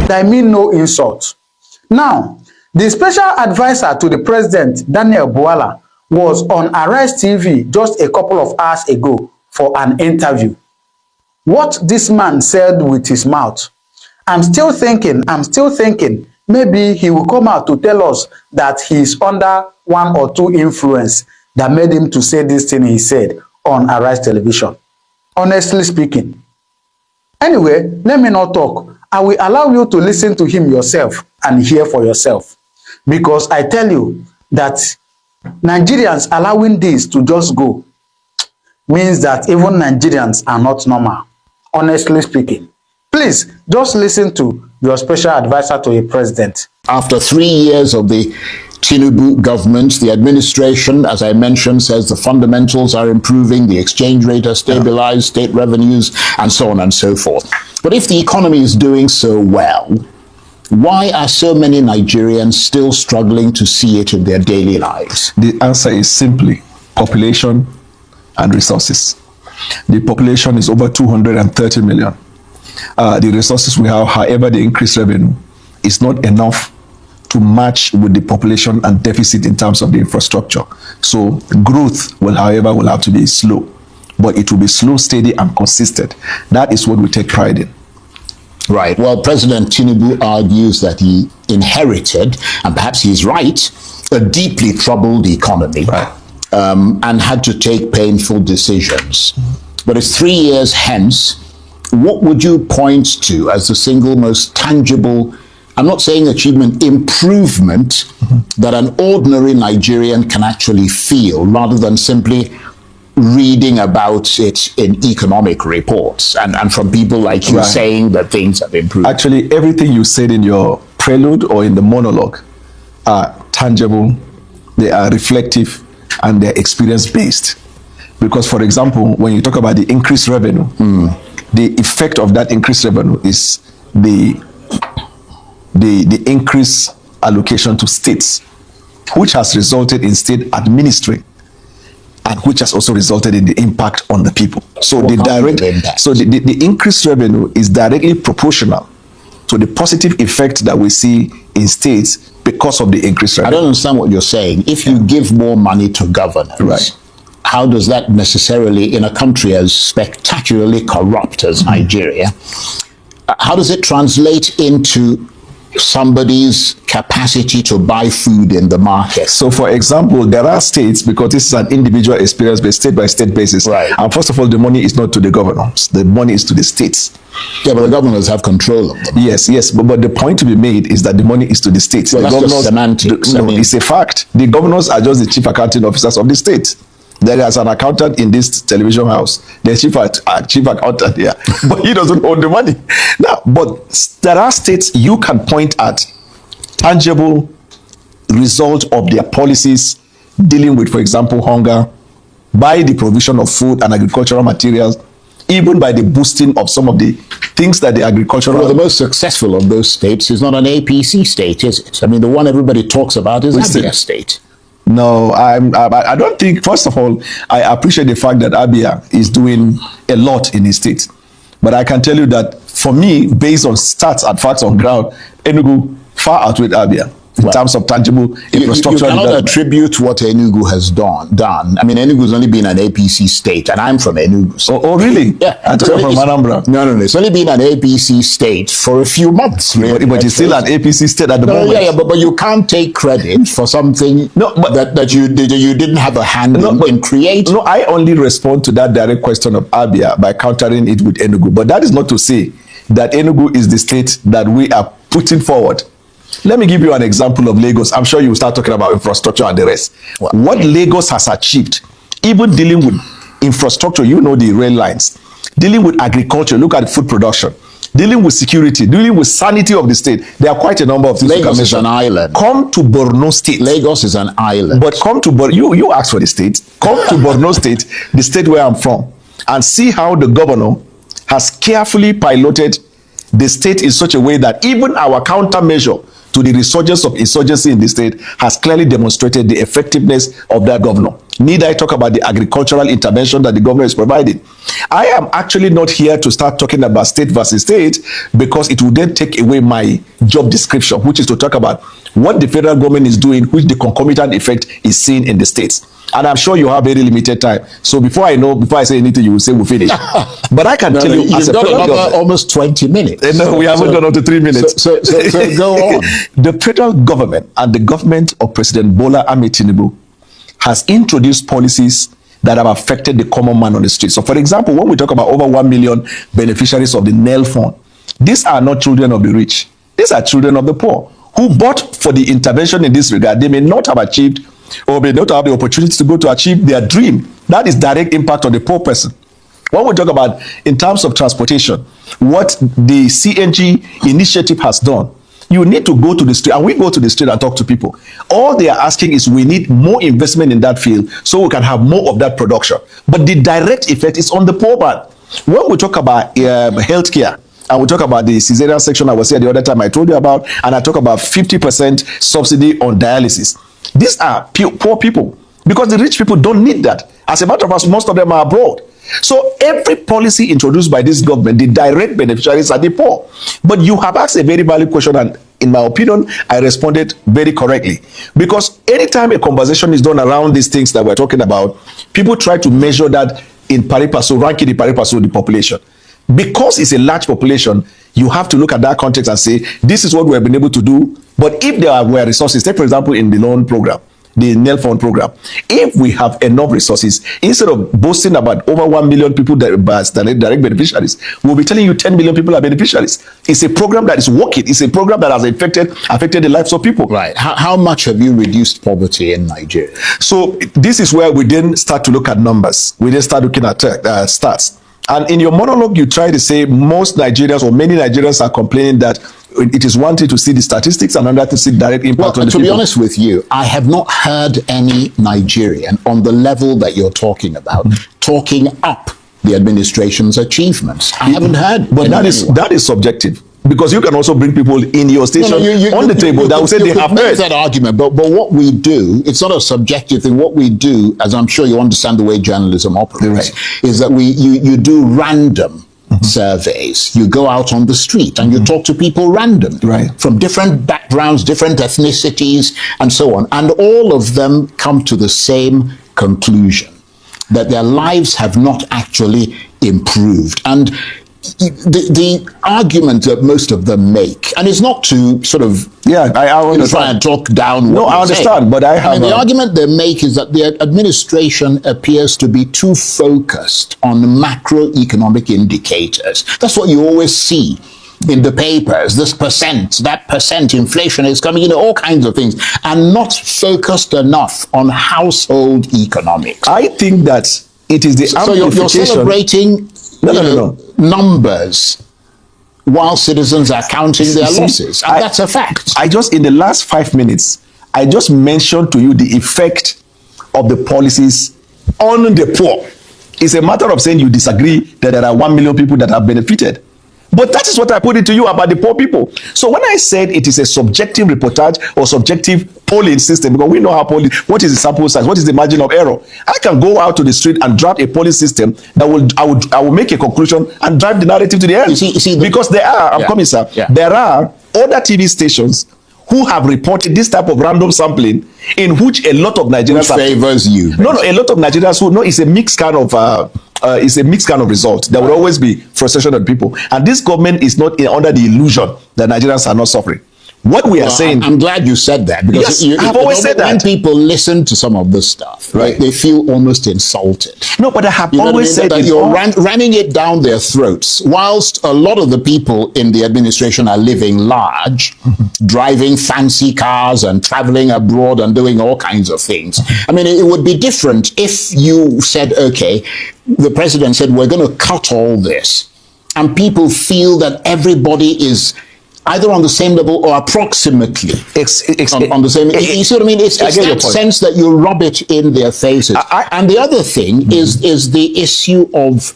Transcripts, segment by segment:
that mean no insult. Now, the special advisor to the president, Daniel Bwala, was on Arise TV just a couple of hours ago for an interview. What this man said with his mouth, I'm still thinking, maybe he will come out to tell us that he's under one or two influence that made him to say this thing he said on Arise television. Honestly speaking. Anyway, let me not talk. I will allow you to listen to him yourself and hear for yourself. Because I tell you that Nigerians allowing this to just go means that even Nigerians are not normal. Honestly speaking. Please, just listen to your special advisor to a president. After 3 years of the Tinubu government, the administration, as I mentioned, says the fundamentals are improving, the exchange rate has stabilized, state revenues, and so on and so forth. But if the economy is doing so well, why are so many Nigerians still struggling to see it in their daily lives? The answer is simply population and resources. The population is over 230 million. The resources we have, however, the increased revenue is not enough to match with the population and deficit in terms of the infrastructure. So growth will, however, will have to be slow, but it will be slow, steady, and consistent. That is what we take pride in. Right. Well, President Tinubu argues that he inherited, and perhaps he's right, a deeply troubled economy, and had to take painful decisions. But it's 3 years hence. What would you point to as the single most tangible, I'm not saying achievement, improvement that an ordinary Nigerian can actually feel rather than simply reading about it in economic reports and from people like you saying that things have improved? Actually, everything you said in your prelude or in the monologue are tangible, they are reflective, and they're experience-based. Because, for example, when you talk about the increased revenue, the effect of that increased revenue is the increased allocation to states, which has resulted in state administering, and which has also resulted in the impact on the people. So the increased revenue is directly proportional to the positive effect that we see in states because of the increased revenue. I don't understand what you're saying. If you give more money to governors, how does that necessarily, in a country as spectacularly corrupt as Nigeria, how does it translate into somebody's capacity to buy food in the market? So, for example, there are states, because this is an individual experience based, state by state basis. And first of all, the money is not to the governors, the money is to the states. Yeah, but the governors have control of them. Yes, but the point to be made is that the money is to the states. Well, the that's just semantics. No, it's a fact. The governors are just the chief accounting officers of the state. There is an accountant in this television house. There's chief accountant here, but he doesn't own the money. Now, but there are states you can point at tangible result of their policies dealing with, for example, hunger, by the provision of food and agricultural materials, even by the boosting of some of the things that the agricultural... Well, the most successful of those states is not an APC state, is it? I mean, the one everybody talks about is Abia State. No, I don't think, first of all, I appreciate the fact that Abia is doing a lot in his state. But I can tell you that, for me, based on stats and facts on ground, Enugu far outweighed Abia in terms of tangible infrastructure. You cannot attribute what Enugu has done. I mean, Enugu has only been an APC state, and I'm from Enugu. So oh, really? Yeah. I thought from Anambra. No. It's only been an APC state for a few months. Really, but it's still an APC state at the moment. Yeah, but you can't take credit for something that you didn't have a hand in creating. No, I only respond to that direct question of Abia by countering it with Enugu. But that is not to say that Enugu is the state that we are putting forward. Let me give you an example of Lagos. I'm sure you will start talking about infrastructure and the rest. Wow. What Lagos has achieved, even dealing with infrastructure, you know, the rail lines, dealing with agriculture, look at food production, dealing with security, dealing with sanity of the state. There are quite a number of things. Lagos is an island. Come to Borno State. Lagos is an island. But come to Borno, you asked for the state. Come to Borno State, the state where I'm from, and see how the governor has carefully piloted the state in such a way that even our countermeasure to the resurgence of insurgency in the state has clearly demonstrated the effectiveness of that governor. Neither I talk about the agricultural intervention that the government is providing. I am actually not here to start talking about state versus state, because it would then take away my job description, which is to talk about what the federal government is doing, which the concomitant effect is seen in the states. And I'm sure you have very limited time. So before I say anything, you will say we'll finish. But I can tell you, as a federal government, almost 20 minutes. No, we haven't gone up to 3 minutes. So go on. The federal government and the government of President Bola Ahmed Tinubu has introduced policies that have affected the common man on the street. So, for example, when we talk about over 1 million beneficiaries of the NEL fund, these are not children of the rich. These are children of the poor who, but for the intervention in this regard, they may not have achieved or may not have the opportunity to go to achieve their dream. That is direct impact on the poor person. When we talk about in terms of transportation, what the CNG initiative has done, you need to go to the street, and we go to the street and talk to people. All they are asking is we need more investment in that field so we can have more of that production. But the direct effect is on the poor man. When we talk about healthcare, and we talk about the cesarean section I was here the other time I told you about, and I talk about 50% subsidy on dialysis. These are poor people, because the rich people don't need that. As a matter of fact, most of them are abroad. So every policy introduced by this government, the direct beneficiaries are the poor. But you have asked a very valid question, and in my opinion, I responded very correctly. Because anytime a conversation is done around these things that we're talking about, people try to measure that in pari passu, ranking the pari passu of the population. Because it's a large population, you have to look at that context and say, this is what we have been able to do. But if there were resources, take for example in the loan program, the NEL fund program, if we have enough resources, instead of boasting about over 1 million people that are direct beneficiaries, we'll be telling you 10 million people are beneficiaries. It's a program that is working. It's a program that has affected the lives of people. Right. How much have you reduced poverty in Nigeria? So this is where we then start to look at numbers. We then start looking at stats. And in your monologue, you try to say most Nigerians or many Nigerians are complaining that it is one thing to see the statistics and another to see direct impact on the people. To be honest with you, I have not heard any Nigerian on the level that you're talking about talking up the administration's achievements. I haven't heard. But that is subjective. Because you can also bring people in your station on the table that will say they have heard that argument. But what we do, it's not a subjective thing. What we do, as I'm sure you understand the way journalism operates, is that you do random surveys. You go out on the street and you talk to people randomly from different backgrounds, different ethnicities, and so on. And all of them come to the same conclusion, that their lives have not actually improved. And the argument that most of them make, and it's not to sort of try and talk down. No, I understand, but the argument they make is that the administration appears to be too focused on macroeconomic indicators. That's what you always see in the papers. This percent, that percent, inflation is coming, all kinds of things, and not focused enough on household economics. I think that it is the amplification. So you're celebrating numbers while citizens are counting their losses. And that's a fact. I just, in the last 5 minutes, I just mentioned to you the effect of the policies on the poor. It's a matter of saying you disagree that there are 1 million people that have benefited. But that is what I put it to you about the poor people. So when I said it is a subjective reportage or subjective polling system, because we know how polling, what is the sample size, what is the margin of error, I can go out to the street and draft a polling system that I will make a conclusion and drive the narrative to the end. You see, because there are, there are other TV stations who have reported this type of random sampling in which a lot of Nigerians favors you. No, a lot of Nigerians who know it's a mixed kind of result. There will always be frustration on people, and this government is not under the illusion that Nigerians are not suffering. What we are saying, I'm glad you said that, because I've always said that when people listen to some of this stuff, they feel almost insulted. No, but I have always said that you're ramming it down their throats, whilst a lot of the people in the administration are living large, driving fancy cars and traveling abroad and doing all kinds of things. I mean, it would be different if you said, okay, the president said, we're going to cut all this, and people feel that everybody is either on the same level or approximately on the same. You see what I mean? It's that sense that you rub it in their faces. And the other thing is the issue of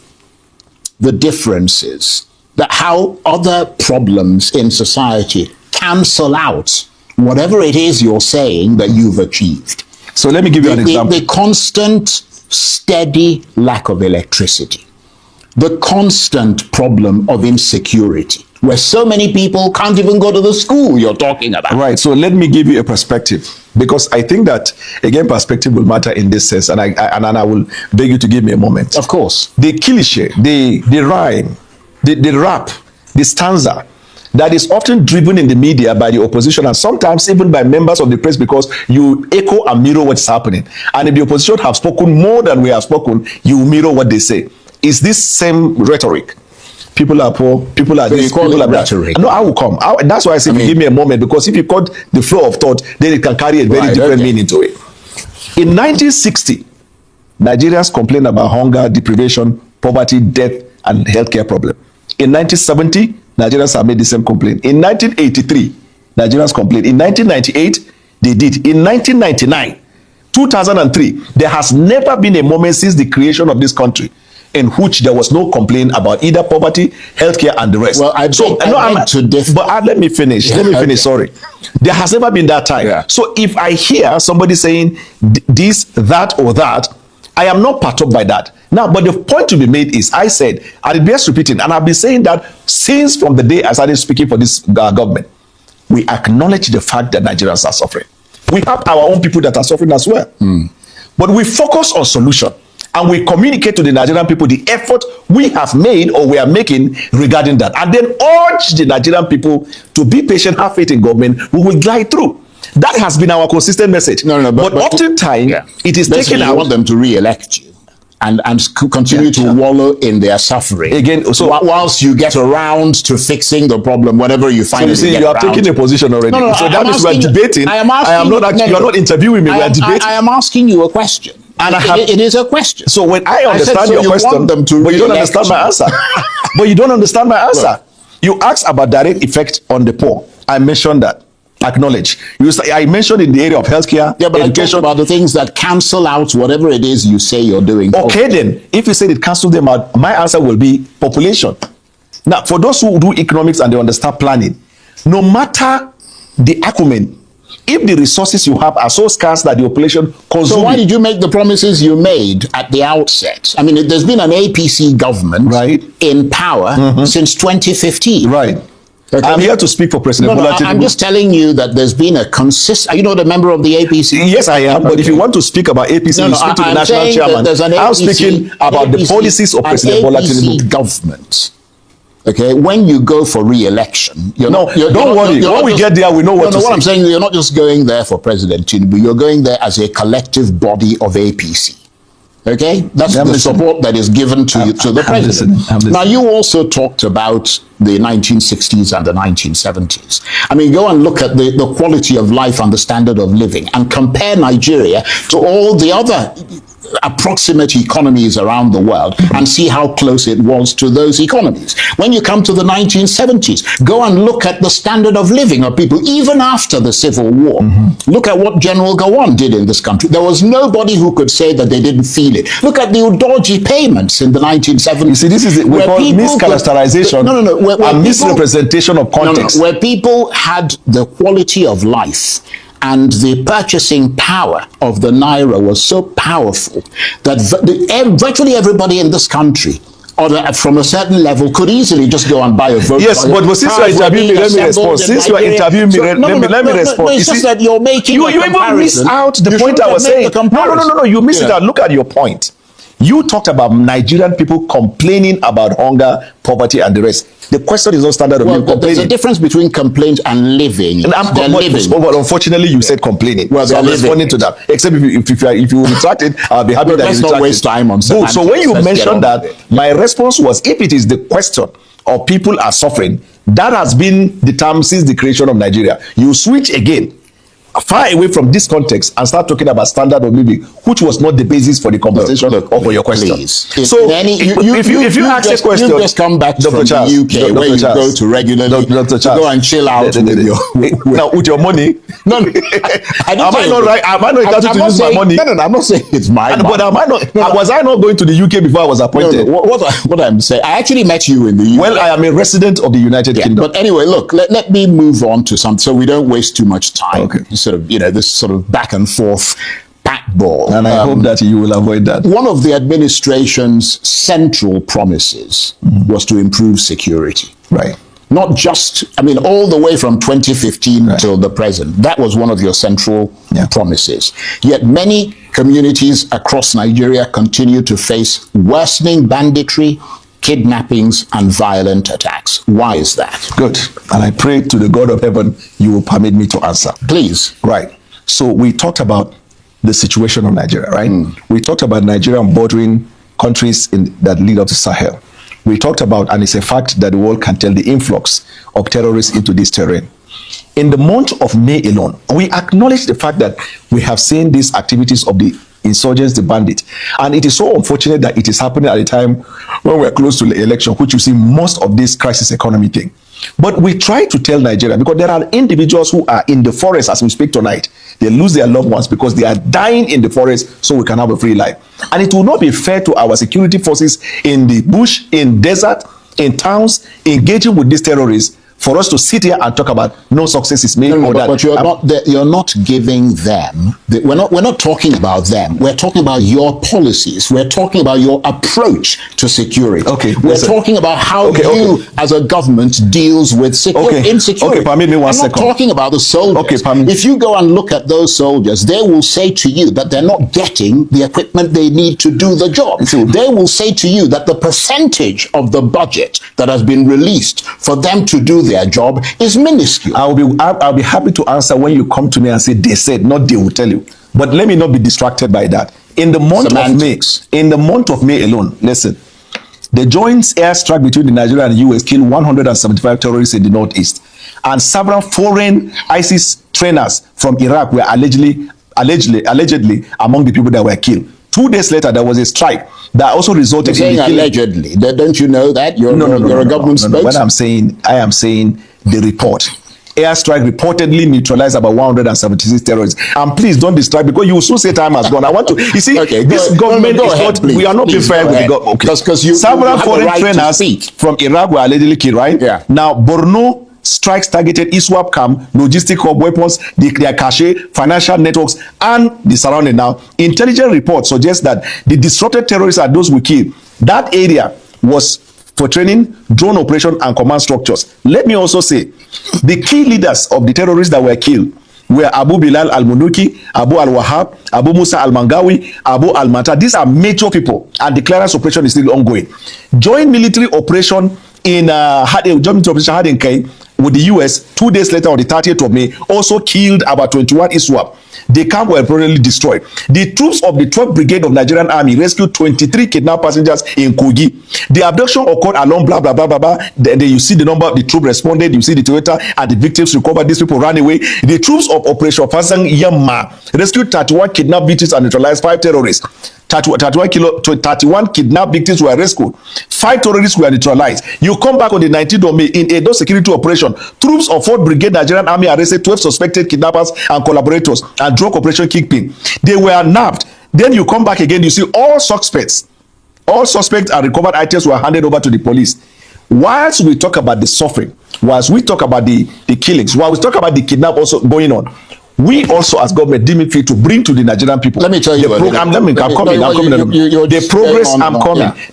the differences, that how other problems in society cancel out whatever it is you're saying that you've achieved. So let me give you an example. The constant, steady lack of electricity. The constant problem of insecurity, where so many people can't even go to the school you're talking about. Right. So let me give you a perspective, because I think that, again, perspective will matter in this sense. And I will beg you to give me a moment. Of course. The cliche, the rhyme, the rap, the stanza that is often driven in the media by the opposition and sometimes even by members of the press, because you echo and mirror what's happening. And if the opposition have spoken more than we have spoken, you mirror what they say. Is this same rhetoric? People are poor, people are this, people are that. No, I will come. That's why I say, give me a moment, because if you cut the flow of thought, then it can carry a very different meaning to it. In 1960, Nigerians complained about hunger, deprivation, poverty, death, and healthcare problem. In 1970, Nigerians have made the same complaint. In 1983, Nigerians complained. In 1998, they did. In 1999, 2003, there has never been a moment since the creation of this country in which there was no complaint about either poverty, healthcare, and the rest. Well, let me finish. Yeah, let me finish. Sorry. There has never been that time. Yeah. So if I hear somebody saying this, that, or that, I am not perturbed by that. Now, but the point to be made is, I said, and it bears repeating, and I've been saying that since from the day I started speaking for this government, we acknowledge the fact that Nigerians are suffering. We have our own people that are suffering as well. But we focus on solution. And we communicate to the Nigerian people the effort we have made or we are making regarding that. And then urge the Nigerian people to be patient, have faith in government, we will glide through. That has been our consistent message. But oftentimes, it is taken out. You want them to re-elect you and continue to wallow in their suffering. Again, so whilst you get around to fixing the problem, whatever you find. So you see, you are taking a position already. So that is, we are debating. You are not interviewing me, we are debating. I am asking you a question. And it is a question. So when I understand your question, but you don't understand my answer. But you don't understand my answer. Look, you asked about direct effect on the poor. I mentioned that. Acknowledge. I mentioned in the area of healthcare, but education. I about the things that cancel out whatever it is you say you're doing. Okay, then, if you said it cancel them out, my answer will be population. Now, for those who do economics and they understand planning, no matter the acumen, if the resources you have are so scarce that the population consumes. So why did you make the promises you made at the outset? I mean, there's been an APC government in power since 2015. Right. Okay. I'm here to speak for President Bola Tinubu. I'm just telling you that there's been a consistent. Are you not a member of the APC? Yes, I am. But if you want to speak about APC, you speak to the national chairman. I'm speaking about the policies of President Bola Tinubu. Government. Okay, when you go for re-election, don't worry. When we get there, we know what to say. What I'm saying, you're not just going there for President Tinubu. You're going there as a collective body of APC. Okay, that's the support that is given to the president. Now, you also talked about the 1960s and the 1970s. I mean, go and look at the quality of life and the standard of living and compare Nigeria to all the other approximate economies around the world and see how close it was to those economies. When you come to the 1970s, go and look at the standard of living of people, even after the Civil War. Look at what General Gowon did in this country. There was nobody who could say that they didn't feel it. Look at the Udoji payments in the 1970s. You see, this is we call mischaracterization and misrepresentation of context. Where people had the quality of life and the purchasing power of the naira was so powerful that virtually everybody in this country, or from a certain level, could easily just go and buy a vote. Yes, but since you are interviewing me, let me respond. Since you are interviewing me, let me respond. It's just that you're making you even miss out the point I was saying. No, you miss it out. Look at your point. You talked about Nigerian people complaining about hunger, poverty, and the rest. The question is not standard of living. There's a difference between complaint and living. But unfortunately, you said complaining. Well, so I'm responding to that. Except if you retract it, I'll be happy that you retract it. Let's not waste time on that. So when you mentioned that, my response was, if it is the question of people are suffering, that has been the term since the creation of Nigeria. You switch again, far away from this context, and start talking about standard of living, which was not the basis for the conversation or for your question. Please. So if you ask a question, you just come back from the UK where you go to regularly to go and chill out with your money. No, am I not right? Am I not entitled to use my money? No, I'm not saying it's my money. But am I not? Was I not going to the UK before I was appointed? What I'm saying, I actually met you in the UK. Well, I am a resident of the United Kingdom. But anyway, look, let me move on to something so we don't waste too much time. Okay. Sort of, this sort of back and forth blackball. And I hope that you will avoid that. One of the administration's central promises was to improve security. Right. Not just, I mean, all the way from 2015 till the present. That was one of your central promises. Yet many communities across Nigeria continue to face worsening banditry, kidnappings, and violent attacks. Why is that? Good. And I pray to the God of heaven, you will permit me to answer. Please. Right. So we talked about the situation of Nigeria, right? We talked about Nigeria bordering countries that lead up to Sahel. We talked about, and it's a fact that the world can tell, the influx of terrorists into this terrain. In the month of May alone, we acknowledge the fact that we have seen these activities of the insurgents, the bandits. And it is so unfortunate that it is happening at a time when we're close to the election, which you see most of this crisis economy thing. But we try to tell Nigeria, because there are individuals who are in the forest as we speak tonight. They lose their loved ones because they are dying in the forest so we can have a free life. And it will not be fair to our security forces in the bush, in desert, in towns, engaging with these terrorists, for us to sit here and talk about no success is made. But you're not giving them. We're not talking about them. We're talking about your policies. We're talking about your approach to security. Okay, we're talking about how you, as a government, deals with insecurity. Okay, permit me one second. I'm not talking about the soldiers. Okay, if you go and look at those soldiers, they will say to you that they're not getting the equipment they need to do the job. They will say to you that the percentage of the budget that has been released for them to do their job is minuscule. I'll be happy to answer when you come to me and say they said, not they will tell you. But let me not be distracted by that. In the month of May alone, listen, the joint airstrike between the Nigeria and the US killed 175 terrorists in the northeast, and several foreign ISIS trainers from Iraq were allegedly among the people that were killed. 2 days later, there was a strike that also resulted in the allegedly. Don't you know that? You're a government spokesman. What I am saying the report. Airstrike reportedly neutralized about 176 terrorists. And please don't distract, because you will soon say time has gone. I want to, you see, this government is not, we are not being fair with the government. Okay. Several foreign trainers from Iraq were allegedly killed, right? Yeah. Now, Borno strikes targeted ISWAP camp, logistic hub, weapons, their cache, financial networks, and the surrounding. Now, intelligence reports suggest that the disrupted terrorists are those we killed. That area was for training, drone operation, and command structures. Let me also say, the key leaders of the terrorists that were killed were Abu Bilal al-Munuki, Abu al-Wahab, Abu Musa al-Mangawi, Abu al-Mata. These are major people, and the clearance operation is still ongoing. Joint military operation in Hadinkai with the US 2 days later on the 30th of May also killed about 21 ISWAP. The camp were permanently destroyed. The troops of the 12th Brigade of Nigerian Army rescued 23 kidnapped passengers in Kogi. The abduction occurred along blah, blah, blah, blah, blah. Then you see the number, the troop responded, you see the Toyota, and the victims recovered. These people ran away. The troops of Operation Fasang Yamma rescued 31 kidnapped victims and neutralized 5 terrorists. 31 kidnapped victims were rescued. 5 terrorists were neutralized. You come back on the 19th of May in a those security operation. Troops of 4th Brigade Nigerian Army arrested 12 suspected kidnappers and collaborators and drug operation kickpin. They were nabbed. Then you come back again, you see all suspects and recovered items were handed over to the police. Whilst we talk about the suffering, whilst we talk about the killings, while we talk about the kidnap also going on, we also as government deem it fit to bring to the Nigerian people. Let me tell you the program.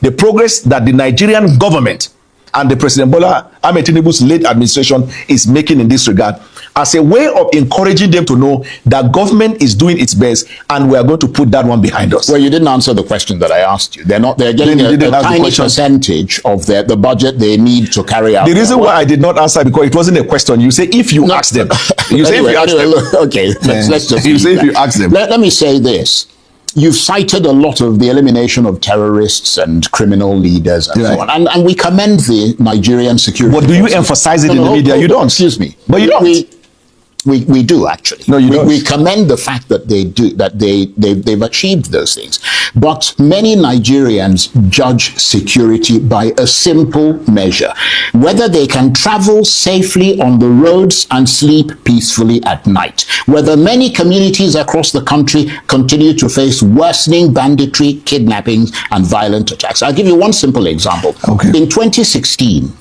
The progress that the Nigerian government and the President Bola Ahmed Tinubu's late administration is making in this regard, as a way of encouraging them to know that government is doing its best, and we are going to put that one behind us. Well, you didn't answer the question that I asked you. They're getting a tiny percentage of the budget they need to carry out. The reason why I did not answer, because it wasn't a question. You say if you ask them. You say if you ask them. Okay, let's just. You say if you ask them. Let me say this. You've cited a lot of the elimination of terrorists and criminal leaders and so on. And we commend the Nigerian security. But do you emphasize it in the media? You don't. Excuse me. But you don't. We do actually. No, you don't. We commend the fact that they do, that they've achieved those things. But many Nigerians judge security by a simple measure: whether they can travel safely on the roads and sleep peacefully at night. Whether many communities across the country continue to face worsening banditry, kidnappings, and violent attacks. I'll give you one simple example. Okay. In 2016,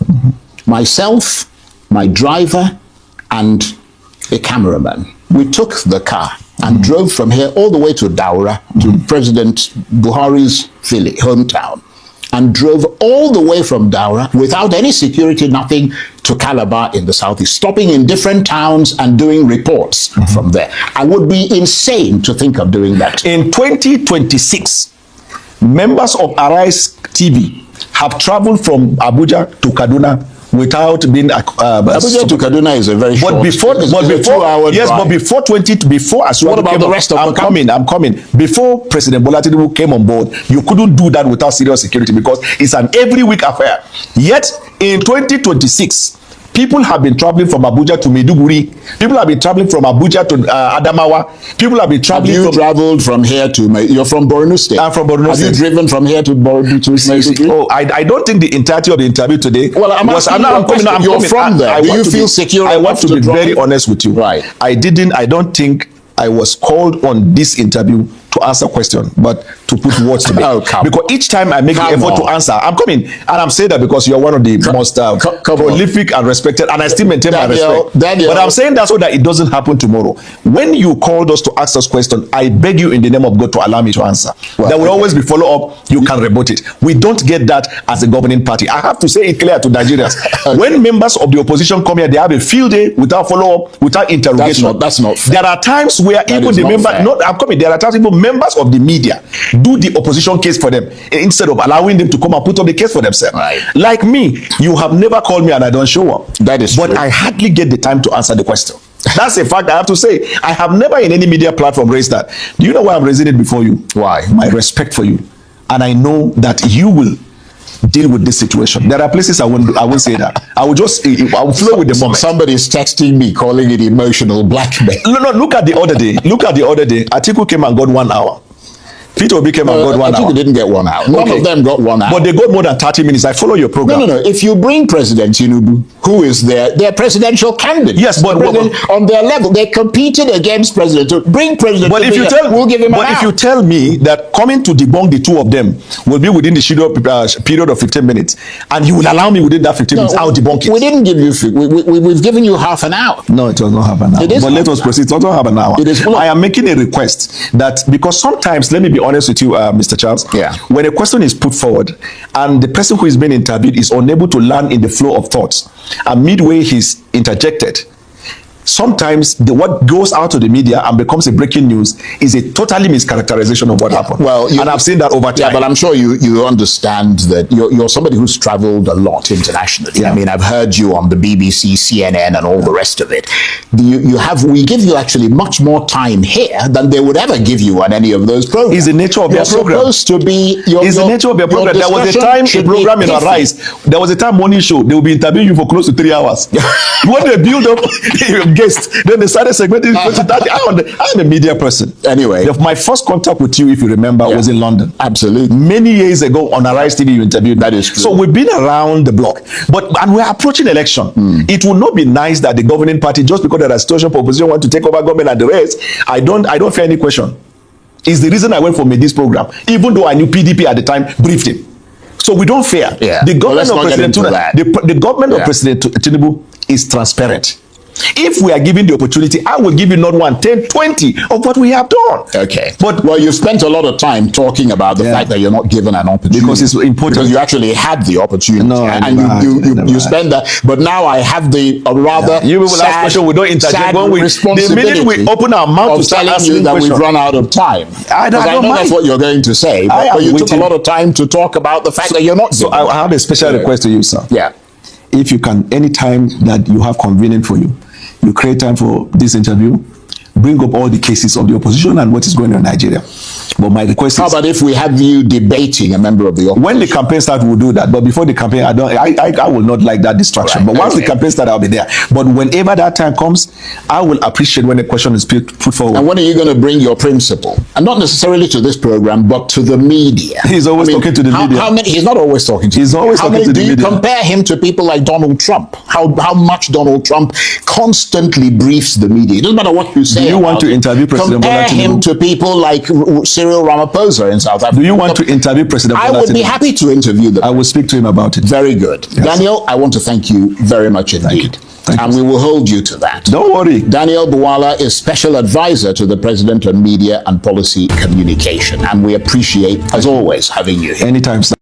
myself, my driver, and a cameraman, we took the car and drove from here all the way to Daura, to President Buhari's hometown, and drove all the way from Daura without any security, nothing, to Calabar in the southeast, stopping in different towns and doing reports from there. I would be insane to think of doing that. In 2026, members of Arise TV have traveled from Abuja to Kaduna without being Abuja to Kaduna is a very short. But before drive. What about the rest of the country? I'm coming. Before President Bola Tinubu came on board, you couldn't do that without serious security because it's an every week affair. Yet in 2026, people have been traveling from Abuja to Maiduguri. People have been traveling from Abuja to Adamawa. People have been traveling. Have you traveled from here to You're from Borno State. I'm from Borno State. Have you driven from here to Maiduguri? Oh, I don't think the entirety of the interview today. Well, I'm coming. You're from there. Do you feel secure? I want to be very honest with you. Right. I don't think I was called on this interview to answer question, but to put words to me. Because each time I make the effort to answer, I'm coming. And I'm saying that because you're one of the most prolific and respected, and I still maintain my respect. But I'm saying that so that it doesn't happen tomorrow. When you called us to ask us questions, I beg you in the name of God to allow me to answer. There will always be follow-up. You can rebut it. We don't get that as a governing party. I have to say it clear to Nigerians. When members of the opposition come here, they have a field day without follow-up, without interrogation. That's not fair. There are times where even the member, there are times even members of the media do the opposition case for them instead of allowing them to come and put up the case for themselves. Right. Like me, you have never called me and I don't show up. That is But true. I hardly get the time to answer the question. That's a fact I have to say. I have never in any media platform raised that. Do you know why I'm raising it before you? Why? My respect for you. And I know that you will deal with this situation. There are places I won't say that. I will flow with the moment. Somebody's texting me, calling it emotional blackmail. No, look at the other day. Atiku came and got 1 hour. Peter Obi came and got 1 hour. Atiku didn't get 1 hour. None of them got 1 hour. But they got more than 30 minutes. I follow your program. No. If you bring President Tinubu, who is their presidential candidate. Yes, but on their level, they competed against President. Bring President. But we'll give him an hour. But if you tell me that coming to debunk the two of them will be within the period of 15 minutes, and you will allow me within that 15 minutes, I'll debunk it. We didn't give you. We've given you half an hour. No, it was not half an hour. But let us proceed. It was not half an hour. I am making a request that because sometimes, let me be honest with you, Mr. Charles. Yeah. When a question is put forward and the person who is being interviewed is unable to land in the flow of thoughts, and midway he's interjected, sometimes what goes out to the media and becomes a breaking news is a totally mischaracterization of what happened. Well, and I've seen that over time. Yeah, but I'm sure you understand that you're somebody who's traveled a lot internationally. Yeah. I mean, I've heard you on the BBC, CNN, and all the rest of it. We give you actually much more time here than they would ever give you on any of those programs. Is the nature of their program. Supposed to be the nature of their program. There was a time a program in Arise. There was a time morning show. They will be interviewing you for close to 3 hours. When they build up guests, then they started segmenting. I'm a media person. Anyway, my first contact with you, if you remember, was in London. Absolutely. Many years ago on Arise TV, you interviewed. That is true. So we've been around the block, and we're approaching election. It will not be nice that the governing party, just because there are situation for opposition, want to take over government and the rest. I don't fear any question. Is the reason I went for this program, even though I knew PDP at the time briefed him. So we don't fear. Yeah. The government of President Tinubu, the government of President Tinubu is transparent. If we are given the opportunity, I will give you not 1, 10, 20 of what we have done. Okay. But you've spent a lot of time talking about the fact that you're not given an opportunity. Because it's important. Because you actually had the opportunity. No, you spend that. But now I have the rather you will ask question, we don't interject. The minute we open our mouth to start asking you that question. we've run out of time. I know that's what you're going to say. But you took a lot of time to talk about the fact that you're not. So I have a special request to you, sir. Yeah. If you can, any time that you have convenient for you, you create time for this interview, bring up all the cases of the opposition and what is going on in Nigeria. But my request is... How about if we have you debating a member of the opposition? When the campaign starts, we'll do that. But before the campaign, I will not like that distraction. Right, but once the campaign starts, I'll be there. But whenever that time comes, I will appreciate when a question is put forward. And when are you going to bring your principal? And not necessarily to this program, but to the media. He's always talking to the media. He's not always talking to He's always talking to the media. Do you compare him to people like Donald Trump? How much Donald Trump constantly briefs the media? It doesn't matter what you say. Do you want to interview President Bola Tinubu? Compare him to people like Cyril Ramaphosa in South Africa. Do you want to interview President Bola Tinubu? I would be happy to interview them. I will speak to him about it. Very good. Yes. Daniel, I want to thank you very much indeed. And we will hold you to that. Don't worry. Daniel Bwala is Special Advisor to the President on Media and Policy Communication. And we appreciate, as always, having you here. Anytime, sir.